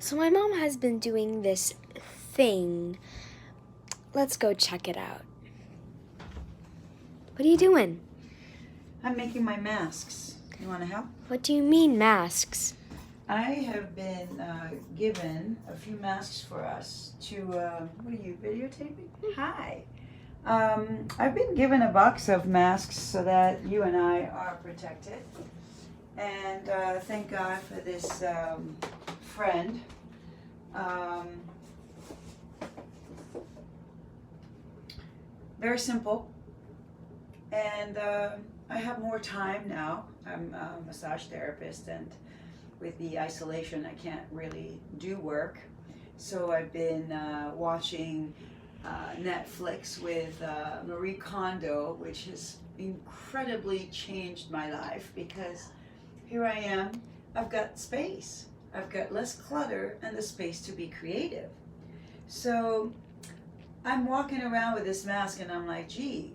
So my mom has been doing this thing. Let's go check it out. What are you doing? I'm making my masks. You want to help? What do you mean, masks? I have been given a few masks for us to, what are you, videotaping? Hi. I've been given a box of masks so that you and I are protected. And thank God for this friend. Very simple. And I have more time now. I'm a massage therapist, and with the isolation, I can't really do work. So I've been watching Netflix with Marie Kondo, which has incredibly changed my life because here I am, I've got space. I've got less clutter and the space to be creative. So I'm walking around with this mask and I'm like, gee,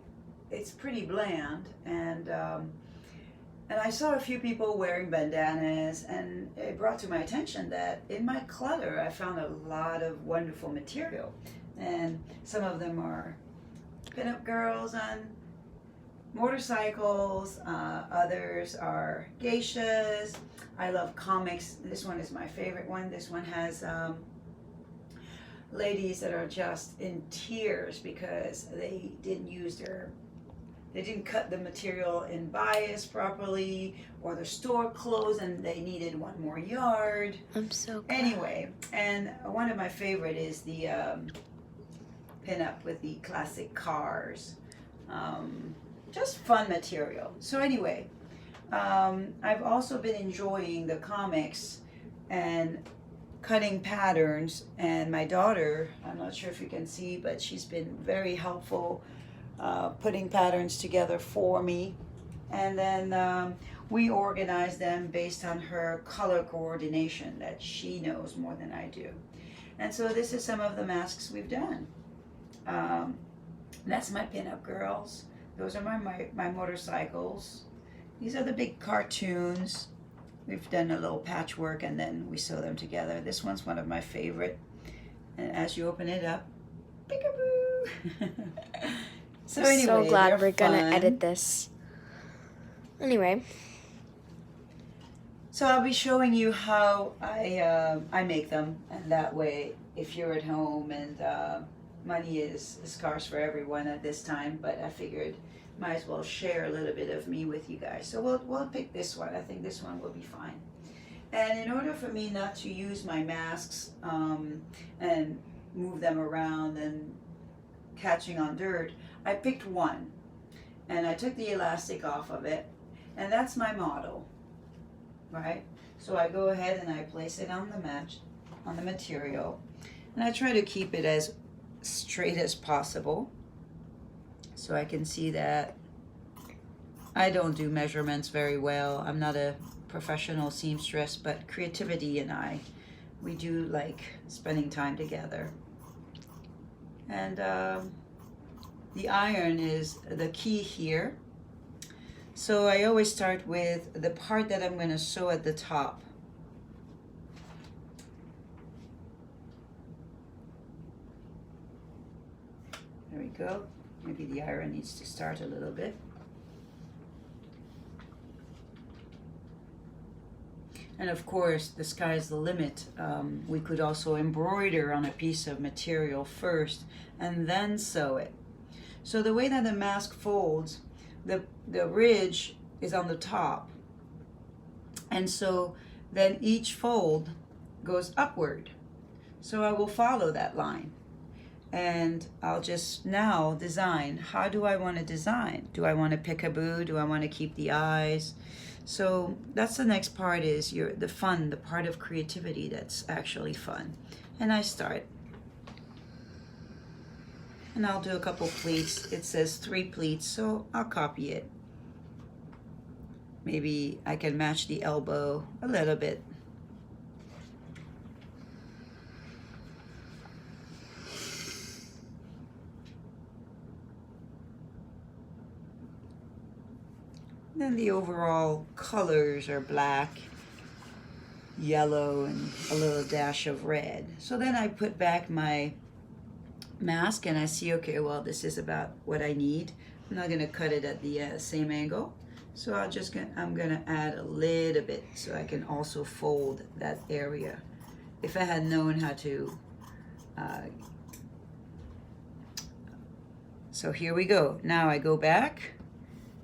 it's pretty bland, and I saw a few people wearing bandanas, and it brought to my attention that in my clutter I found a lot of wonderful material, and some of them are pinup girls on motorcycles, others are geishas. I love comics. This one is my favorite one. This one has ladies that are just in tears because they didn't cut the material in bias properly, or the store closed and they needed one more yard. I'm so glad. Anyway, and one of my favorite is the pinup with the classic cars. Just fun material. So anyway, I've also been enjoying the comics and cutting patterns, and my daughter, I'm not sure if you can see, but she's been very helpful putting patterns together for me, and then we organize them based on her color coordination that she knows more than I do. And so this is some of the masks we've done. That's my pinup girls. Those are my motorcycles. These are the big cartoons. We've done a little patchwork and then we sew them together. This one's one of my favorite. And as you open it up, peekaboo! So anyway, so glad we're gonna fun. edit this. Anyway. So I'll be showing you how I make them, and that way, if you're at home and money is scarce for everyone at this time, but I figured might as well share a little bit of me with you guys. So we'll pick this one. I think this one will be fine. And in order for me not to use my masks and move them around and catching on dirt, I picked one, and I took the elastic off of it, and that's my model, right? So I go ahead and I place it on the material, and I try to keep it as straight as possible, so I can see that I don't do measurements very well. I'm not a professional seamstress, but creativity and we do like spending time together. And the iron is the key here. So I always start with the part that I'm going to sew at the top. There we go. Maybe the iron needs to start a little bit. And of course, the sky's the limit. We could also embroider on a piece of material first and then sew it. So the way that the mask folds, the ridge is on the top. And so then each fold goes upward. So I will follow that line. And I'll just now design. How do I want to design? Do I want to peekaboo? Do I want to keep the eyes? So that's the next part, is the fun, the part of creativity that's actually fun. And I start. And I'll do a couple pleats. It says 3 pleats, so I'll copy it. Maybe I can match the elbow a little bit. Then the overall colors are black yellow and a little dash of red. So then I put back my mask and I see, okay, well, this is about what I need. I'm not gonna cut it at the same angle. So I'm gonna add a little bit so I can also fold that area. If I had known how to, so here we go. Now I go back.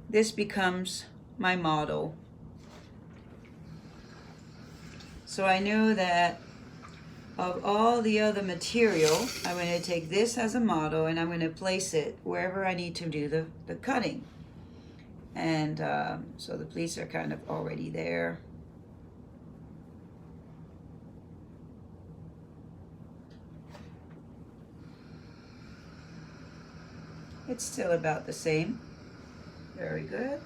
This becomes my model. So I know that of all the other material, I'm going to take this as a model and I'm going to place it wherever I need to do the cutting. And so the pleats are kind of already there. It's still about the same. Very good.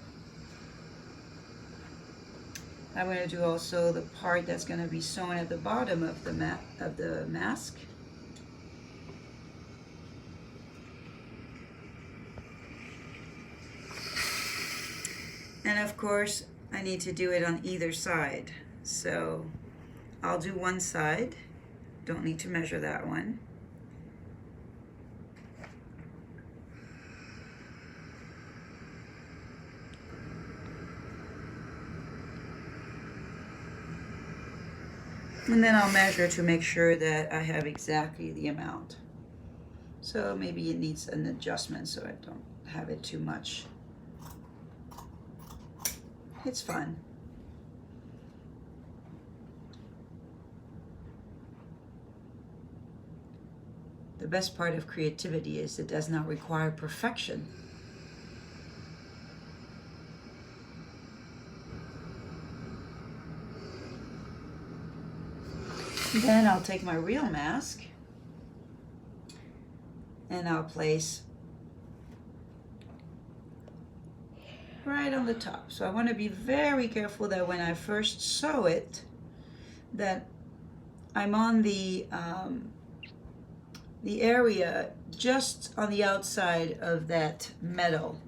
I'm going to do also the part that's going to be sewn at the bottom of the mask. And of course, I need to do it on either side. So I'll do one side. Don't need to measure that one. And then I'll measure to make sure that I have exactly the amount. So maybe it needs an adjustment so I don't have it too much. It's fun. The best part of creativity is it does not require perfection. Then I'll take my real mask and I'll place right on the top. So I want to be very careful that when I first sew it, that I'm on the area just on the outside of that metal,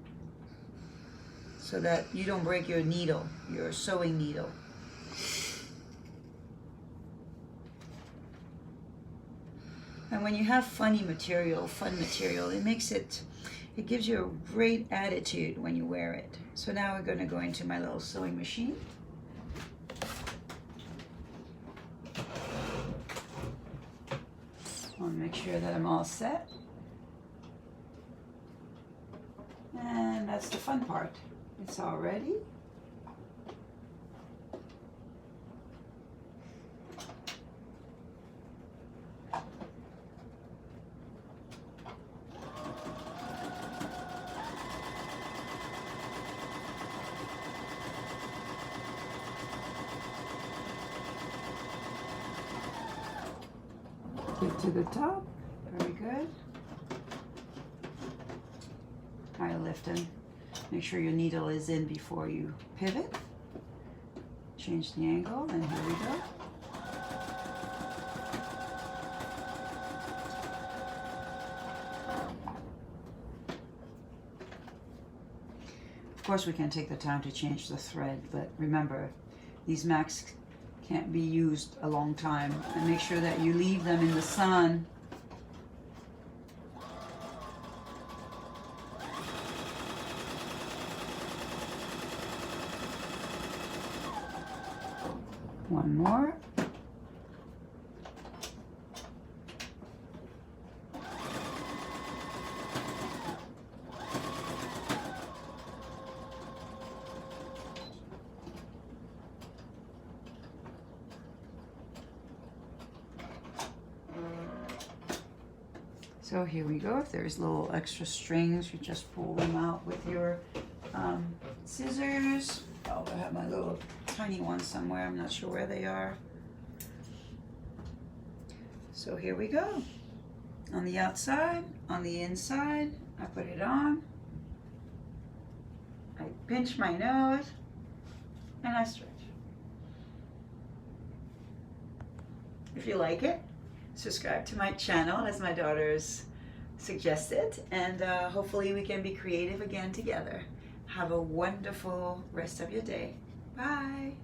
so that you don't break your needle, your sewing needle. And when you have fun material, it gives you a great attitude when you wear it. So now we're going to go into my little sewing machine. I want to make sure that I'm all set. And that's the fun part. It's all ready. Get to the top, very good. Kind of lift in. Make sure your needle is in before you pivot. Change the angle, and here we go. Of course, we can take the time to change the thread, but remember, these masks can't be used a long time, and make sure that you leave them in the sun. One more. So here we go. If there's little extra strings, you just pull them out with your scissors. Oh, I have my little tiny ones somewhere. I'm not sure where they are. So here we go. On the outside, on the inside, I put it on. I pinch my nose and I stretch. If you like it, subscribe to my channel as my daughters suggested, and hopefully we can be creative again together. Have a wonderful rest of your day. Bye.